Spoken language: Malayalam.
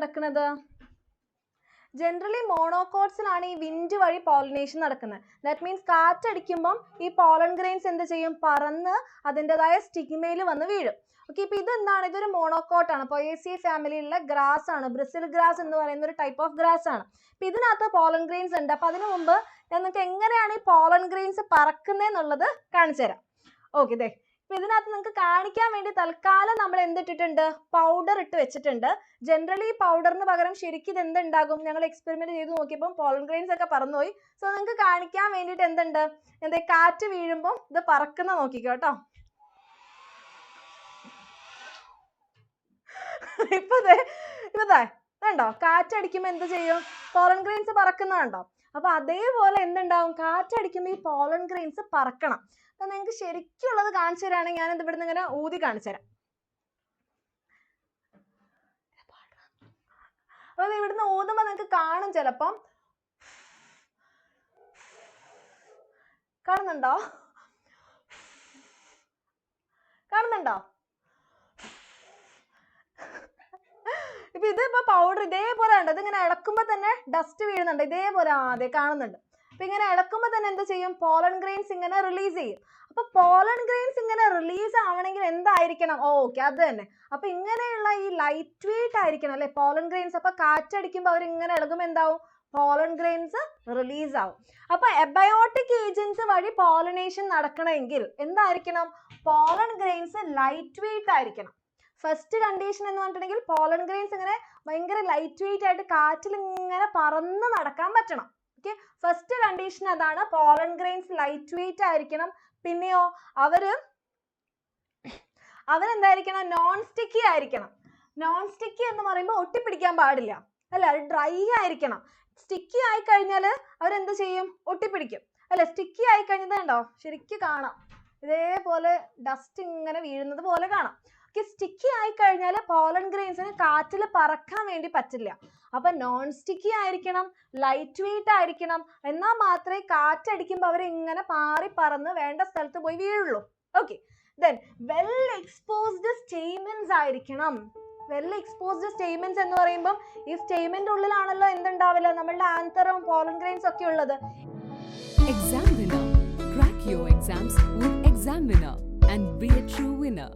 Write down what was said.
നടക്കുന്നത്? ജനറലി മോണോകോട്സിലാണ് ഈ വിൻഡ് വഴി പോളിനേഷൻ നടക്കുന്നത്. ദാറ്റ് മീൻസ് കാറ്റടിക്കുമ്പം ഈ പോളൻ ഗ്രെയിൻസ് എന്ത് ചെയ്യും? പറന്ന് അതിൻ്റെതായ സ്റ്റിഗ്മയിൽ വന്ന് വീഴും. ഓക്കെ, ഇപ്പൊ ഇതെന്താണ്? ഇതൊരു മോണോകോട്ടാണ്. പൊയേസിയ ഫാമിലിയിലുള്ള ഗ്രാസ് ആണ്. ബ്രിസിൽ ഗ്രാസ് എന്ന് പറയുന്ന ഒരു ടൈപ്പ് ഓഫ് ഗ്രാസ് ആണ്. അപ്പൊ ഇതിനകത്ത് പോളൻ ഗ്രെയിൻസ് ഉണ്ട്. അപ്പൊ അതിനു മുമ്പ് ഞാൻ നിങ്ങൾക്ക് എങ്ങനെയാണ് ഈ പോളൻ ഗ്രെയിൻസ് പറക്കുന്നതെന്നുള്ളത് കാണിച്ചു തരാം. ഓക്കെ, ഇതേ ഇപ്പൊ ഇതിനകത്ത് നിങ്ങൾക്ക് കാണിക്കാൻ വേണ്ടി തൽക്കാലം നമ്മൾ എന്തിട്ടിട്ടുണ്ട്? പൗഡർ ഇട്ട് വെച്ചിട്ടുണ്ട്. ജനറലി ഈ പൗഡറിന് പകരം ശരിക്കും ഇത് എന്തുണ്ടാകും? ഞങ്ങൾ എക്സ്പെരിമെന്റ് ചെയ്ത് നോക്കിയപ്പോൾ പോളൻ ഗ്രെയിൻസ് ഒക്കെ പറന്നുപോയി. സോ നിങ്ങൾക്ക് കാണിക്കാൻ വേണ്ടിയിട്ട് എന്തുണ്ട്? എന്താ കാറ്റ് വീഴുമ്പോൾ ഇത് പറക്കുന്ന നോക്കിക്കോ കേട്ടോ. ഇതോ കാറ്റടിക്കുമ്പോൾ എന്ത് ചെയ്യും? പോളൻ ഗ്രെയിൻസ് പറക്കുന്നതുണ്ടോ? അപ്പൊ അതേപോലെ എന്തുണ്ടാവും? കാറ്റടിക്കുമ്പോൾ ഈ പോളൻ ഗ്രെയിൻസ് പറക്കണം. അപ്പൊ നിങ്ങൾക്ക് ശരിക്കുള്ളത് കാണിച്ചു തരാണെങ്കിൽ ഞാൻ ഇവിടുന്ന് ഇങ്ങനെ ഊതി കാണിച്ചു തരാം. അപ്പൊ ഇവിടുന്ന് ഊതുമ്പോ നിങ്ങൾക്ക് കാണും ചിലപ്പം. കാണുന്നുണ്ടോ? ഇപ്പൊ ഇതിപ്പോ പൗഡർ ഇതേപോലെ ഉണ്ട്. ഇതിങ്ങനെ ഇളക്കുമ്പോ തന്നെ ഡസ്റ്റ് വീഴുന്നുണ്ട്. ഇതേപോലെ അതെ കാണുന്നുണ്ട്. അപ്പൊ ഇങ്ങനെ ഇളക്കുമ്പോ തന്നെ എന്ത് ചെയ്യും? പോളൻ ഗ്രെയിൻസ് ഇങ്ങനെ റിലീസ് ചെയ്യും. അപ്പൊ പോളൻ ഗ്രെയിൻസ് ഇങ്ങനെ റിലീസ് ആവണമെങ്കിൽ എന്തായിരിക്കണം? ഓക്കെ, അത് തന്നെ. അപ്പൊ ഇങ്ങനെയുള്ള ഈ ലൈറ്റ് വെയിറ്റ് ആയിരിക്കണം അല്ലെ പോളൻ ഗ്രെയിൻസ്. അപ്പൊ കാറ്റടിക്കുമ്പോൾ അവർ ഇങ്ങനെ ഇളകുമ്പോൾ എന്താവും? പോളൻ ഗ്രെയിൻസ് റിലീസ് ആവും. അപ്പൊ എബയോട്ടിക് ഏജൻസ് വഴി പോളിനേഷൻ നടക്കണമെങ്കിൽ എന്തായിരിക്കണം? പോളൻ ഗ്രൈൻസ് ലൈറ്റ് വെയിറ്റ് ആയിരിക്കണം. ഫസ്റ്റ് കണ്ടീഷൻ എന്ന് പറഞ്ഞിട്ടുണ്ടെങ്കിൽ പോളൻ ഗ്രൈൻസ് ഇങ്ങനെ ഭയങ്കര ലൈറ്റ് വെയിറ്റ് ആയിട്ട് കാറ്റിൽ ഇങ്ങനെ പറന്ന് നടക്കാൻ പറ്റണം. ഓക്കെ, ഫസ്റ്റ് കണ്ടീഷൻ അതാണ്. പോളൻ ഗ്രൈൻസ് ലൈറ്റ് വെയിറ്റ് ആയിരിക്കണം. പിന്നെയോ അവരെന്തായിരിക്കണം? നോൺ സ്റ്റിക്കി ആയിരിക്കണം. നോൺ സ്റ്റിക്കി എന്ന് പറയുമ്പോൾ ഒട്ടിപ്പിടിക്കാൻ പാടില്ല അല്ല, അത് ഡ്രൈ ആയിരിക്കണം. സ്റ്റിക്കി ആയി കഴിഞ്ഞാൽ അവരെന്ത് ചെയ്യും? ഒട്ടിപ്പിടിക്കും അല്ലെ. സ്റ്റിക്കി ആയി കഴിഞ്ഞത് കണ്ടോ? ശരിക്കും കാണാം, ഇതേപോലെ ഡസ്റ്റ് ഇങ്ങനെ വീഴുന്നത് പോലെ കാണാം. ഓക്കെ, സ്റ്റിക്കി ആയി കഴിഞ്ഞാൽ പോളൻ ഗ്രെയിൻസിന് കാറ്റിൽ പറക്കാൻ വേണ്ടി പറ്റില്ല. അപ്പൊ നോൺ സ്റ്റിക്കി ആയിരിക്കണം, ലൈറ്റ് വെയിറ്റ് ആയിരിക്കണം. എന്നാൽ മാത്രമേ കാറ്റടിക്കുമ്പോൾ അവർ ഇങ്ങനെ പാറി പറന്ന് വേണ്ട സ്ഥലത്ത് പോയി വീഴുള്ളൂ. Okay, then well exposed stamens ആയിരിക്കണം. വെൽ എക്സ്പോസ്ഡ് സ്റ്റേമെൻസ് എന്ന് പറയുമ്പോൾ ഈ സ്റ്റേമെന്റ് ഉള്ളിലാണല്ലോ എന്തുണ്ടാവില്ല? നമ്മളുടെ ആന്തറും പോളൻ ഗ്രെയിൻസ് ഒക്കെ ഉള്ളത്. Exam winner. Crack your exams with Exam Winner and be a true winner.